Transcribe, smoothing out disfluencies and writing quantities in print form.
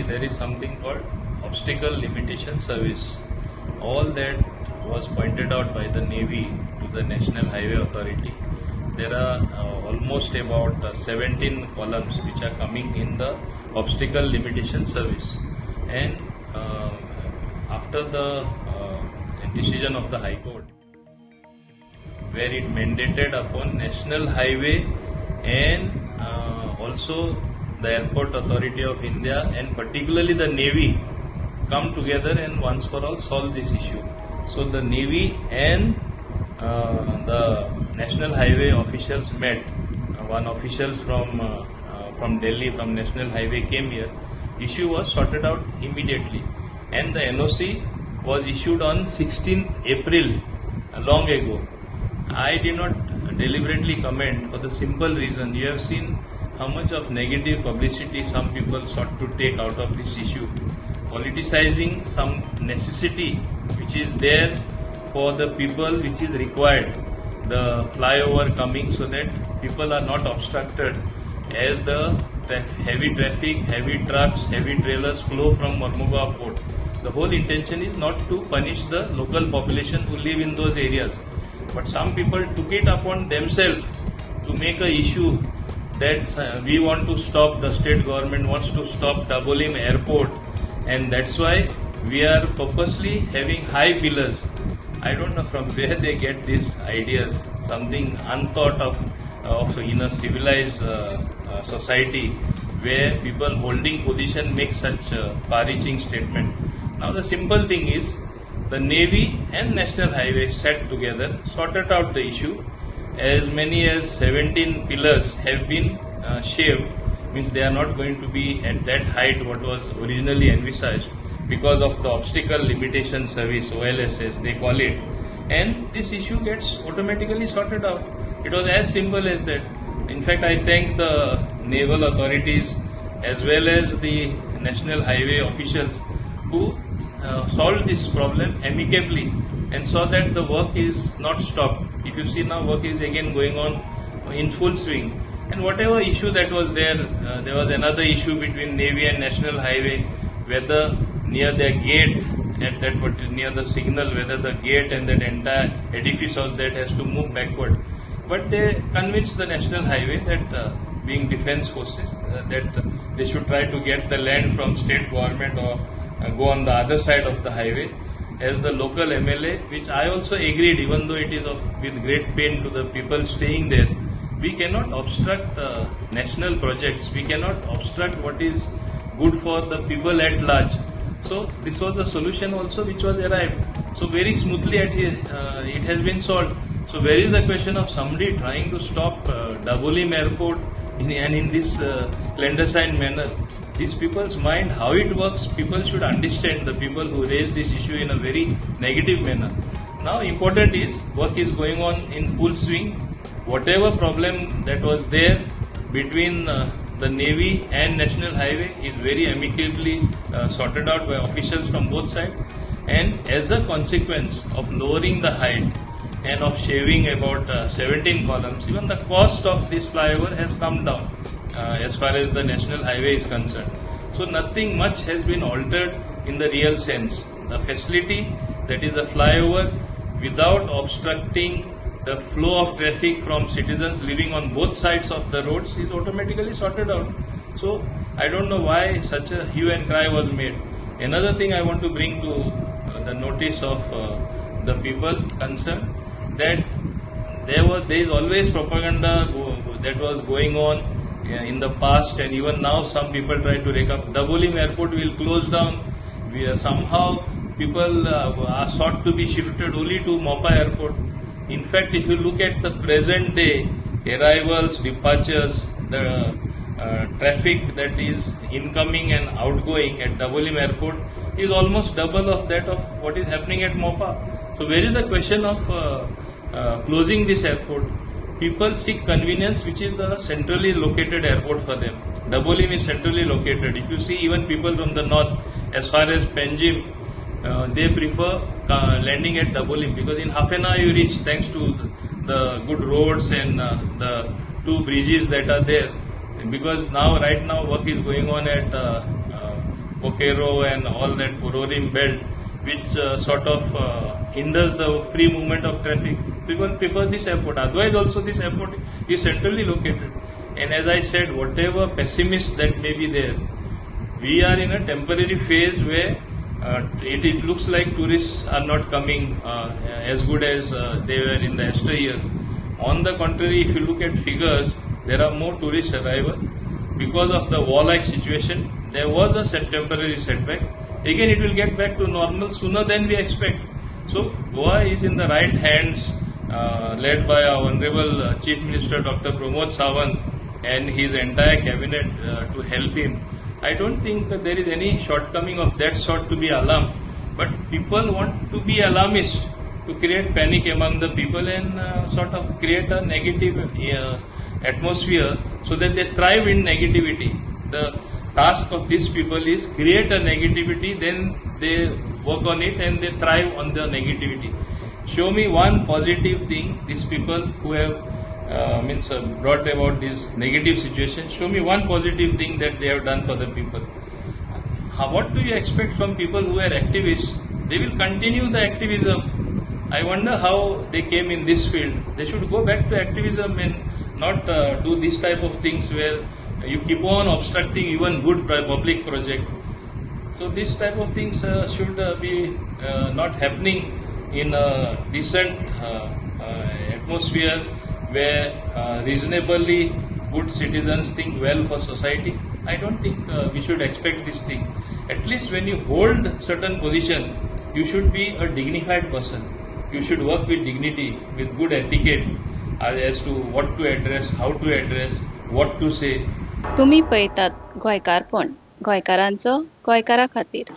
there is something called obstacle limitation service. All that was pointed out by the Navy to the National Highway Authority. There are almost about 17 columns which are coming in the obstacle limitation service, and after the decision of the High Court, where it mandated upon National Highway and also the Airport Authority of India and particularly the Navy come together and once for all solve this issue. So the Navy and the National Highway officials met. One officials from Delhi, from National Highway came here. Issue was sorted out immediately, and the NOC was issued on 16th April, long ago. I did not deliberately comment for the simple reason you have seen how much of negative publicity some people sought to take out of this issue, politicizing some necessity which is there for the people, which is required, the flyover coming so that people are not obstructed as the heavy traffic, heavy trucks, heavy trailers flow from Mormugao port. The whole intention is not to punish the local population who live in those areas, but some people took it upon themselves to make a issue that we want to stop, the state government wants to stop Dabolim airport, and that's why we are purposely having high pillars. I don't know from where they get these ideas, something unthought of in a civilized society where people holding position make such far-reaching statement. Now the simple thing is, the Navy and National Highway sat together, sorted out the issue. As many as 17 pillars have been shaved, means they are not going to be at that height what was originally envisaged because of the obstacle limitation service, OLSS they call it, and this issue gets automatically sorted out. It was as simple as that. In fact, I thank the naval authorities as well as the National Highway officials who solved this problem amicably and saw that the work is not stopped. If you see now, work is again going on in full swing. And whatever issue that was there, there was another issue between Navy and National Highway, whether near their gate, at that near the signal, whether the gate and that entire edifice was that has to move backward. But they convinced the National Highway that being defense forces, that they should try to get the land from state government or go on the other side of the highway. As the local MLA, which I also agreed, even though it is with great pain to the people staying there, we cannot obstruct national projects, we cannot obstruct what is good for the people at large. So this was a solution also which was arrived. So very smoothly it has been solved. So where is the question of somebody trying to stop Dabolim airport in this clandestine manner? These people's mind, how it works, people should understand, the people who raise this issue in a very negative manner. Now important is, work is going on in full swing. Whatever problem that was there between the Navy and National Highway is very amicably sorted out by officials from both sides, and as a consequence of lowering the height and of shaving about 17 columns, even the cost of this flyover has come down as far as the National Highway is concerned. So nothing much has been altered in the real sense. The facility, that is the flyover, without obstructing the flow of traffic from citizens living on both sides of the roads, is automatically sorted out. So I don't know why such a hue and cry was made. Another thing I want to bring to the notice of the people concerned, that there is always propaganda that was going on in the past, and even now some people try to rake up. Dabolim airport will close down. Somehow people are sought to be shifted only to Mopa airport. In fact, if you look at the present day arrivals, departures, the traffic that is incoming and outgoing at Dabolim airport is almost double of that of what is happening at Mopa. So where is the question of closing this airport? People seek convenience, which is the centrally located airport for them. Dabolim is centrally located. If you see, even people from the north, as far as Panjim, they prefer landing at Dabolim, because in half an hour you reach, thanks to the good roads and the two bridges that are there. Because right now work is going on at Pokero and all that Purorim belt, which sort of hinders the free movement of traffic. People prefer this airport. Otherwise, also this airport is centrally located. And as I said, whatever pessimists that may be there, we are in a temporary phase where it looks like tourists are not coming as good as they were in the extra years. On the contrary, if you look at figures, there are more tourist arrival because of the war-like situation. There was a temporary setback. Again, it will get back to normal sooner than we expect. So Goa is in the right hands, led by our Honorable Chief Minister Dr. Pramod Sawant and his entire cabinet to help him. I don't think there is any shortcoming of that sort to be alarmed, but people want to be alarmist to create panic among the people and sort of create a negative atmosphere so that they thrive in negativity. The task of these people is create a negativity, then they work on it and they thrive on the negativity. Show me one positive thing these people who have brought about this negative situation. Show me one positive thing that they have done for the people. What do you expect from people who are activists? They will continue the activism. I wonder how they came in this field. They should go back to activism and not do this type of things where you keep on obstructing even good public project. So this type of things should be not happening in a decent atmosphere where reasonably good citizens think well for society. I don't think we should expect this thing. At least when you hold certain position, you should be a dignified person. You should work with dignity, with good etiquette as to what to address, how to address, what to say. तुम्ही पळयतात गोंयकारपण, गोंयकारांचो गोंयकारा खातीर.